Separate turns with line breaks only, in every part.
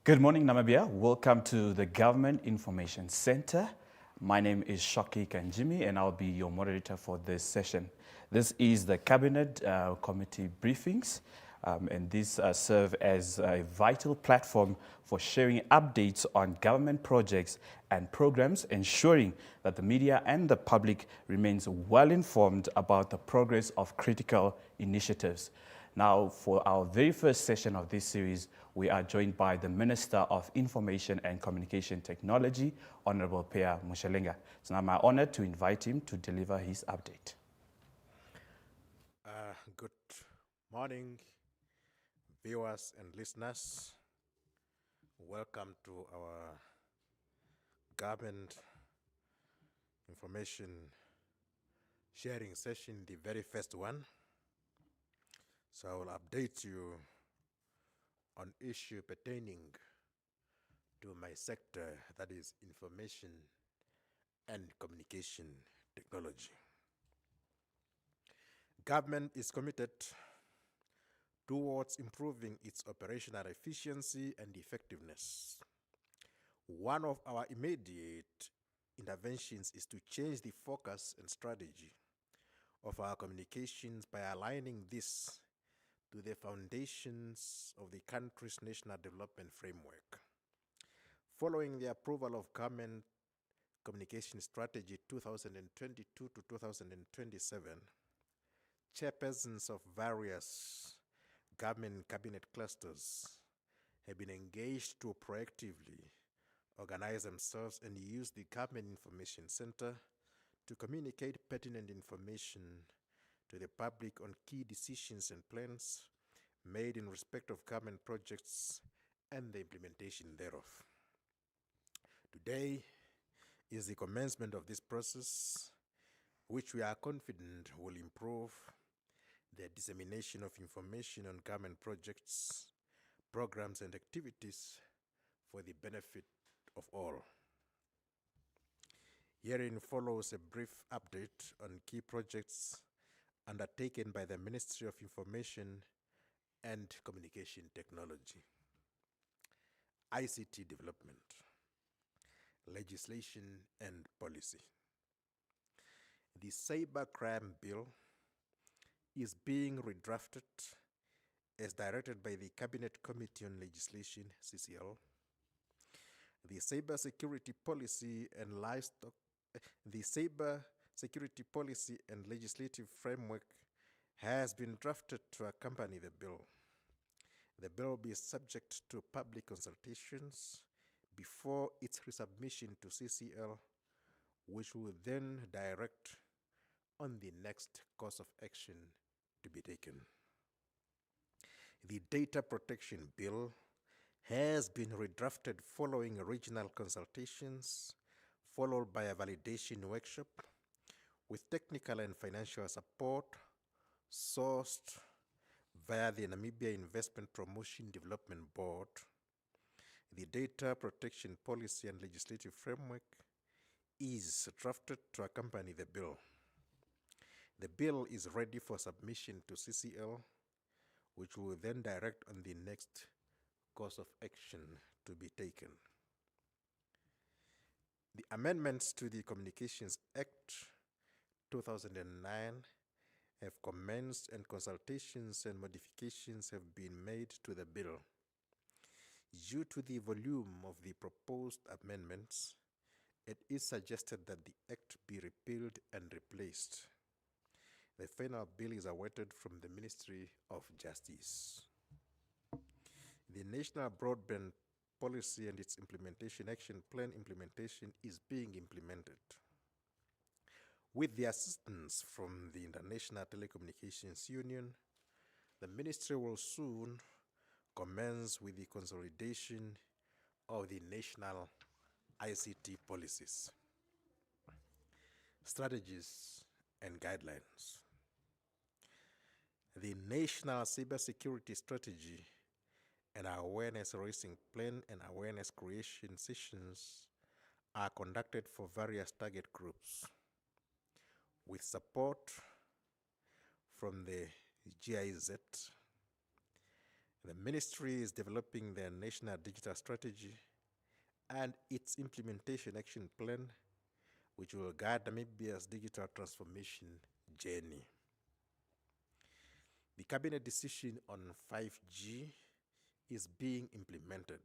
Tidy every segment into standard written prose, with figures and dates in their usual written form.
Good morning, Namibia. Welcome to the Government Information Center. My name is Shoki Kanjimi, and I'll be your moderator for this session. This is the Cabinet Committee briefings, and these serve as a vital platform for sharing updates on government projects and programs, ensuring that the media and the public remains well informed about the progress of critical initiatives. Now, for our very first session of this series, we are joined by the Minister of Information and Communication Technology, Honorable Pea Mushelenga. It's now my honor to invite him to deliver his update.
Good morning, viewers and listeners. Welcome to our government information sharing session, the very first one. So I will update you on issue pertaining to my sector, that is information and communication technology. Government is committed towards improving its operational efficiency and effectiveness. One of our immediate interventions is to change the focus and strategy of our communications by aligning this to the foundations of the country's National Development Framework. Following the approval of Government Communication Strategy 2022 to 2027, chairpersons of various government cabinet clusters have been engaged to proactively organize themselves and use the Government Information Center to communicate pertinent information to the public on key decisions and plans made in respect of government projects and the implementation thereof. Today is the commencement of this process, which we are confident will improve the dissemination of information on government projects, programs, and activities for the benefit of all. Herein follows a brief update on key projects undertaken by the Ministry of Information and Communication Technology. ICT development, legislation and policy. The Cybercrime Bill is being redrafted as directed by the Cabinet Committee on Legislation, CCL. The Cybersecurity Policy and Livestock, the Cybersecurity Policy and Legislative Framework has been drafted to accompany the bill. The bill will be subject to public consultations before its resubmission to CCL, which will then direct on the next course of action to be taken. The Data Protection Bill has been redrafted following regional consultations, followed by a validation workshop with technical and financial support sourced via the Namibia Investment Promotion Development Board. The Data Protection Policy and Legislative Framework is drafted to accompany the bill. The bill is ready for submission to CCL, which will then direct on the next course of action to be taken. The amendments to the Communications Act 2009 have commenced, and consultations and modifications have been made to the bill. Due to the volume of the proposed amendments, it is suggested that the Act be repealed and replaced. The final bill is awaited from the Ministry of Justice. The National Broadband Policy and its Implementation Action Plan implementation is being implemented. With the assistance from the International Telecommunications Union, the Ministry will soon commence with the consolidation of the national ICT policies, strategies, and guidelines. The National Cybersecurity Strategy and Awareness Raising Plan and Awareness Creation sessions are conducted for various target groups with support from the GIZ, The ministry is developing their national digital strategy and its implementation action plan, which will guide Namibia's digital transformation journey. The cabinet decision on 5G is being implemented.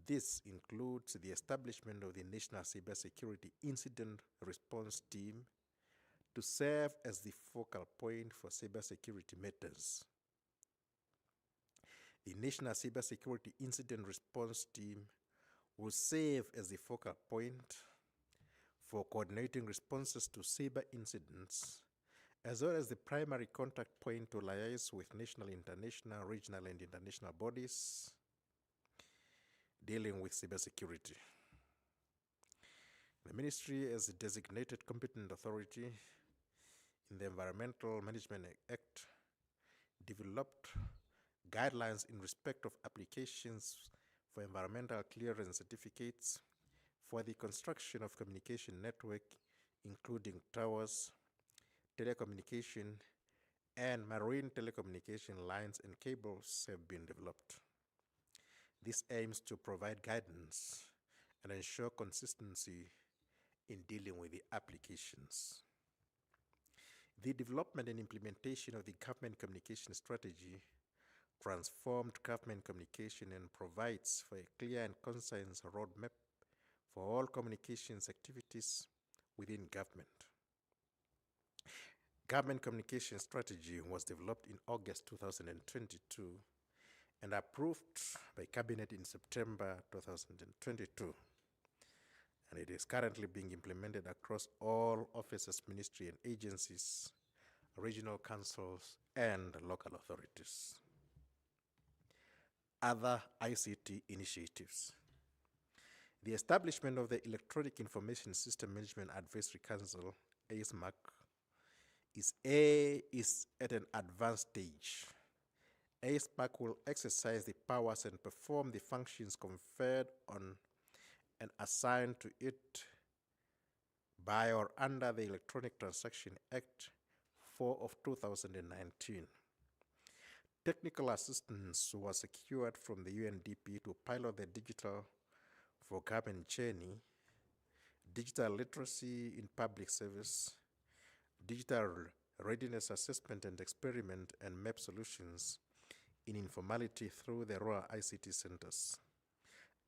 This includes the establishment of the National Cybersecurity Incident Response Team to serve as the focal point for cybersecurity matters. The National Cybersecurity Incident Response Team will serve as the focal point for coordinating responses to cyber incidents, as well as the primary contact point to liaise with national, international, regional, and international bodies dealing with cybersecurity. The ministry, as a designated competent authority in the Environmental Management Act, developed guidelines in respect of applications for environmental clearance certificates for the construction of communication network, including towers, telecommunication, and marine telecommunication lines and cables have been developed. This aims to provide guidance and ensure consistency in dealing with the applications. The development and implementation of the government communication strategy transformed government communication and provides for a clear and concise roadmap for all communications activities within government. Government communication strategy was developed in August 2022 and approved by Cabinet in September 2022. And it is currently being implemented across all offices, ministry and agencies, regional councils, and local authorities. Other ICT initiatives. The establishment of the Electronic Information System Management Advisory Council, ASMAC, is at an advanced stage. ASMAC will exercise the powers and perform the functions conferred on and assigned to it by or under the Electronic Transaction Act 4 of 2019. Technical assistance was secured from the UNDP to pilot the digital for government journey, digital literacy in public service, digital readiness assessment and experiment, and map solutions in informality through the rural ICT centers.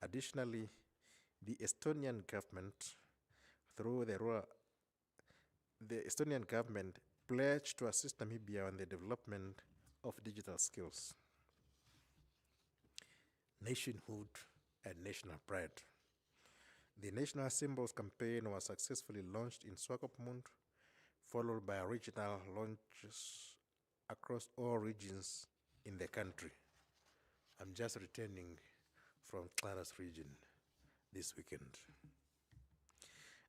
Additionally, the Estonian government, through the Estonian government pledged to assist Namibia on the development of digital skills. Nationhood and national pride. The National Symbols campaign was successfully launched in Swakopmund, followed by regional launches across all regions in the country. I'm just returning from Claras region this weekend.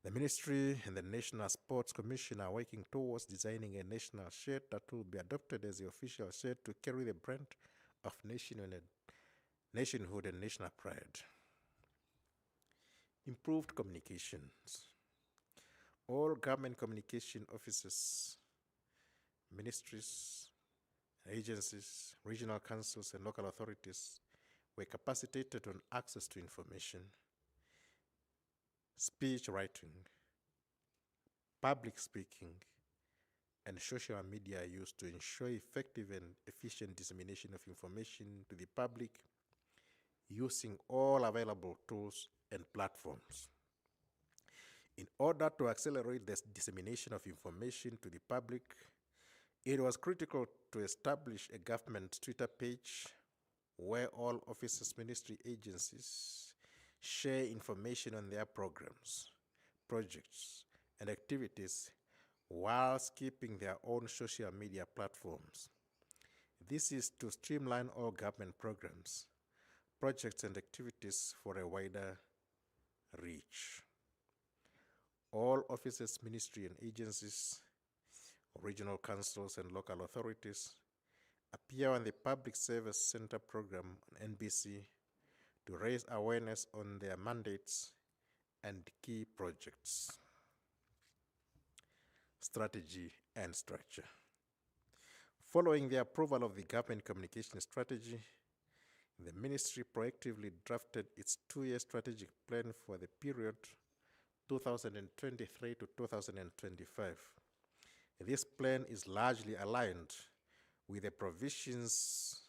The ministry and the National Sports Commission are working towards designing a national shirt that will be adopted as the official shirt to carry the brand of nationhood and national pride. Improved communications. All government communication offices, ministries, agencies, regional councils, and local authorities were capacitated on access to information, speech writing, public speaking, and social media use to ensure effective and efficient dissemination of information to the public using all available tools and platforms. In order to accelerate the dissemination of information to the public, it was critical to establish a government Twitter page where all offices, ministry agencies share information on their programs, projects, and activities whilst keeping their own social media platforms. This is to streamline all government programs, projects, and activities for a wider reach. All offices, ministry, and agencies, regional councils, and local authorities appear on the Public Service Center program on NBC to raise awareness on their mandates and key projects. Strategy and structure. Following the approval of the government communication strategy, the ministry proactively drafted its 2-year strategic plan for the period 2023 to 2025. This plan is largely aligned with the provisions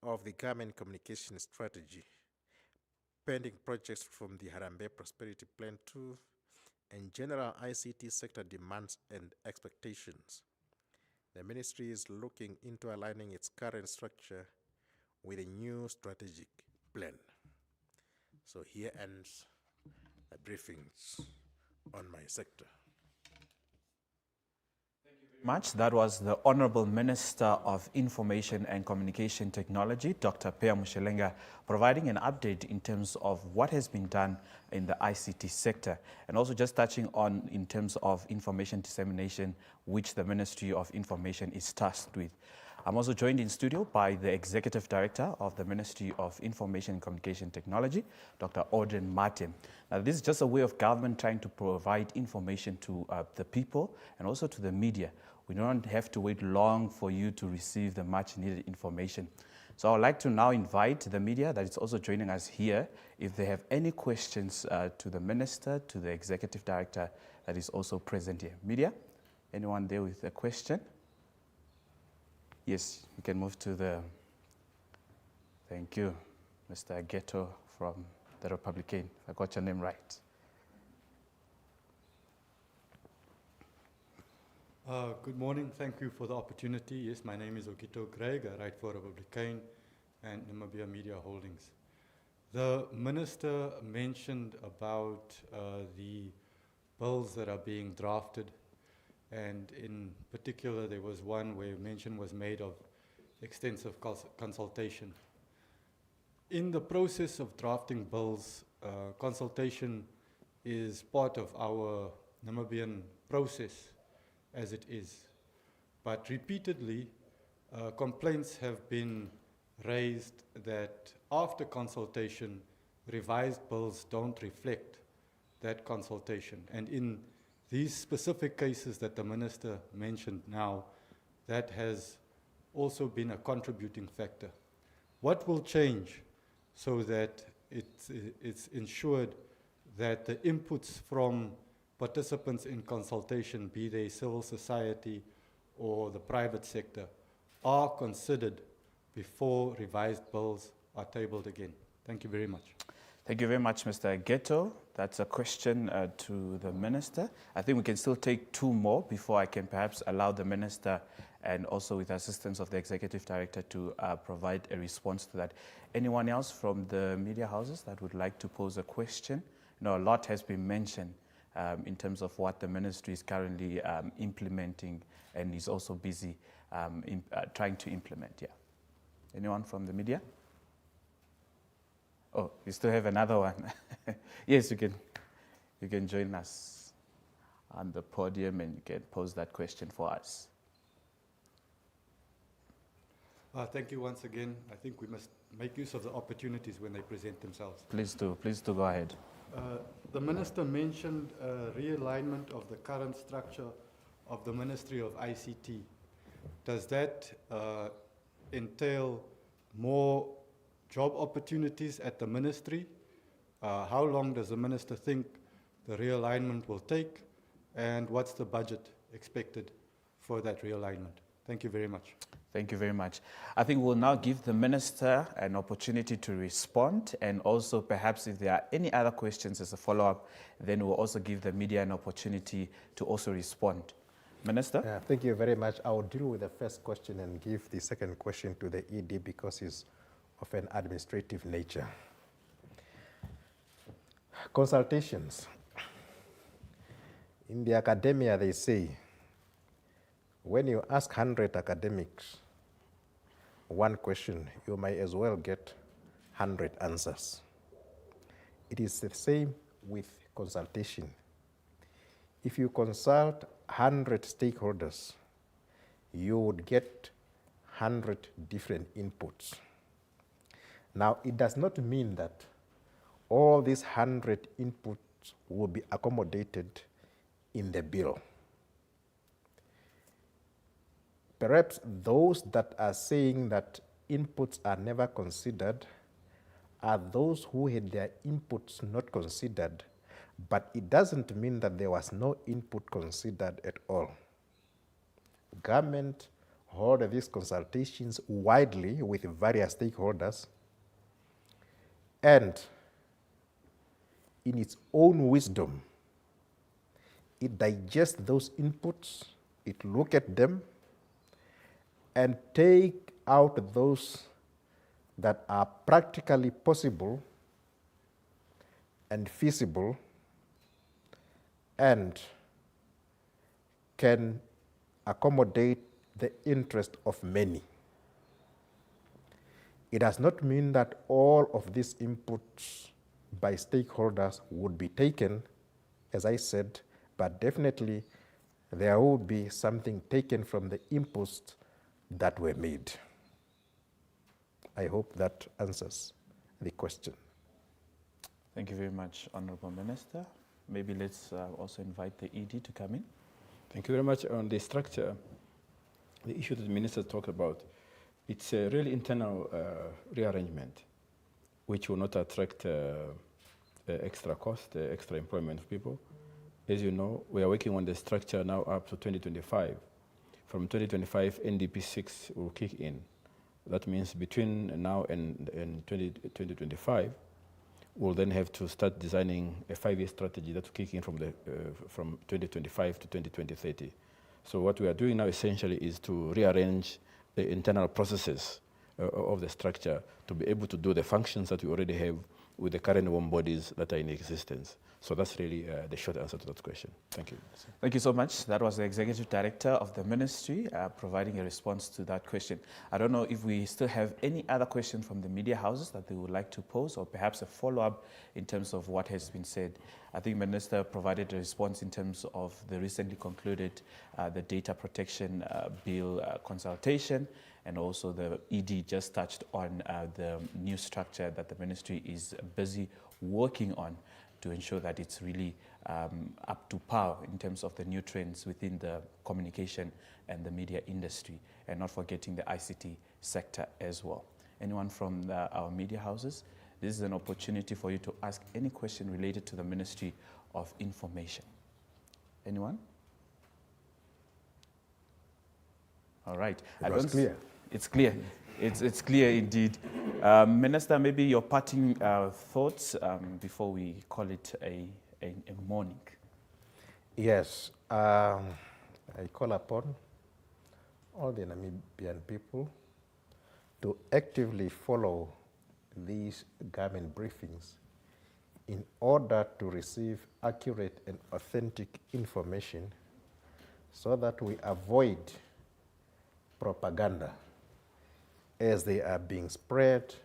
of the government communication strategy, pending projects from the Harambee Prosperity Plan 2, and general ICT sector demands and expectations. The ministry is looking into aligning its current structure with a new strategic plan. So here ends the briefings on my sector.
Much. That was the Honorable Minister of Information and Communication Technology, Dr. Pea Mushelenga, providing an update in terms of what has been done in the ICT sector, and also just touching on in terms of information dissemination, which the Ministry of Information is tasked with. I'm also joined in studio by the Executive Director of the Ministry of Information and Communication Technology, Dr. Audrey Martin. Now, this is just a way of government trying to provide information to the people and also to the media. We don't have to wait long for you to receive the much needed information. So I'd like to now invite the media that is also joining us here, if they have any questions to the Minister, to the Executive Director that is also present here. Media, anyone there with a question? Yes, you can move to the, thank you, Mr. Ghetto from the Republican. I got your name right.
Good morning. Thank you for the opportunity. Yes, my name is Okito Craig. I write for Republican and Namibia Media Holdings. The minister mentioned about the bills that are being drafted, and in particular there was one where mention was made of extensive consultation. In the process of drafting bills, consultation is part of our Namibian process as it is. But repeatedly, complaints have been raised that after consultation, revised bills don't reflect that consultation. And in these specific cases that the minister mentioned now, that has also been a contributing factor. What will change so that it's ensured that the inputs from participants in consultation, be they civil society or the private sector, are considered before revised bills are tabled again? Thank you very much.
Thank you very much, Mr. Ghetto. That's a question to the Minister. I think we can still take two more before I can perhaps allow the Minister and also with the assistance of the Executive Director to provide a response to that. Anyone else from the media houses that would like to pose a question? No, a lot has been mentioned in terms of what the ministry is currently implementing and is also busy trying to implement. Yeah. Anyone from the media? Oh, you still have another one. Yes, you can join us on the podium and you can pose that question for us.
Thank you once again. I think we must make use of the opportunities when they present themselves.
Please do go ahead.
The minister mentioned realignment of the current structure of the Ministry of ICT. Does that entail more job opportunities at the ministry? How long does the minister think the realignment will take? And what's the budget expected for that realignment? Thank you very much.
Thank you very much. I think we'll now give the Minister an opportunity to respond, and also perhaps if there are any other questions as a follow-up, then we'll also give the media an opportunity to also respond. Minister?
Thank you very much. I will deal with the first question and give the second question to the ED because it's of an administrative nature. Consultations. In the academia, they say, when you ask 100 academics one question, you might as well get 100 answers. It is the same with consultation. If you consult 100 stakeholders, you would get 100 different inputs. Now, it does not mean that all these 100 inputs will be accommodated in the bill. Perhaps those that are saying that inputs are never considered are those who had their inputs not considered, but it doesn't mean that there was no input considered at all. Government held these consultations widely with various stakeholders, and in its own wisdom, it digests those inputs, it looks at them, and take out those that are practically possible and feasible and can accommodate the interest of many. It does not mean that all of these inputs by stakeholders would be taken, as I said, but definitely there will be something taken from the inputs that were made. I hope that answers the question.
Thank you very much, Honorable Minister. Maybe let's also invite the ED to come in.
Thank you very much. On the structure, the issue that the Minister talked about, it's a really internal rearrangement, which will not attract extra cost, extra employment of people. As you know, we are working on the structure now up to 2025. From 2025, NDP 6 will kick in. That means between now and 2025, we'll then have to start designing a 5-year strategy that will kick in from 2025 to 2030. So what we are doing now essentially is to rearrange the internal processes of the structure to be able to do the functions that we already have with the current warm bodies that are in existence. So that's really the short answer to that question. Thank you.
Thank you so much. That was the Executive Director of the Ministry providing a response to that question. I don't know if we still have any other questions from the media houses that they would like to pose, or perhaps a follow-up in terms of what has been said. I think Minister provided a response in terms of the recently concluded the Data Protection Bill consultation, and also the ED just touched on the new structure that the Ministry is busy working on to ensure that it's really up to par in terms of the new trends within the communication and the media industry, and not forgetting the ICT sector as well. Anyone from our media houses? This is an opportunity for you to ask any question related to the Ministry of Information. Anyone? All right.
It was clear.
It's clear. It's clear indeed. Minister, maybe your parting thoughts before we call it a morning.
Yes, I call upon all the Namibian people to actively follow these government briefings in order to receive accurate and authentic information so that we avoid propaganda as they are being spread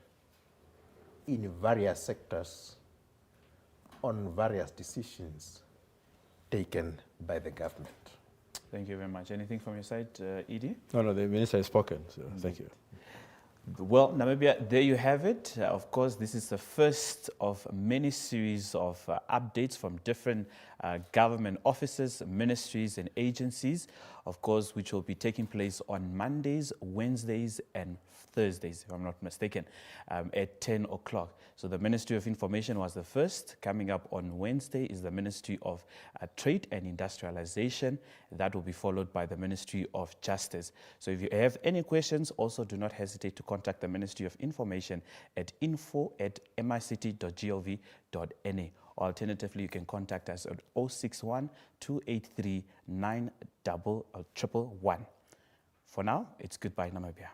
in various sectors on various decisions taken by the government.
Thank you very much. Anything from your side, Edie?
No, the Minister has spoken, so thank you.
Well, Namibia, there you have it. Of course, this is the first of many series of updates from different government offices, ministries and agencies, of course, which will be taking place on Mondays, Wednesdays and Thursdays, if I'm not mistaken, at 10 o'clock. So the Ministry of Information was the first. Coming up on Wednesday is the Ministry of Trade and Industrialization. That will be followed by the Ministry of Justice. So if you have any questions, also do not hesitate to contact the Ministry of Information at info@mict.gov.na. Alternatively, you can contact us at 061 283 911. For now, it's goodbye, Namibia.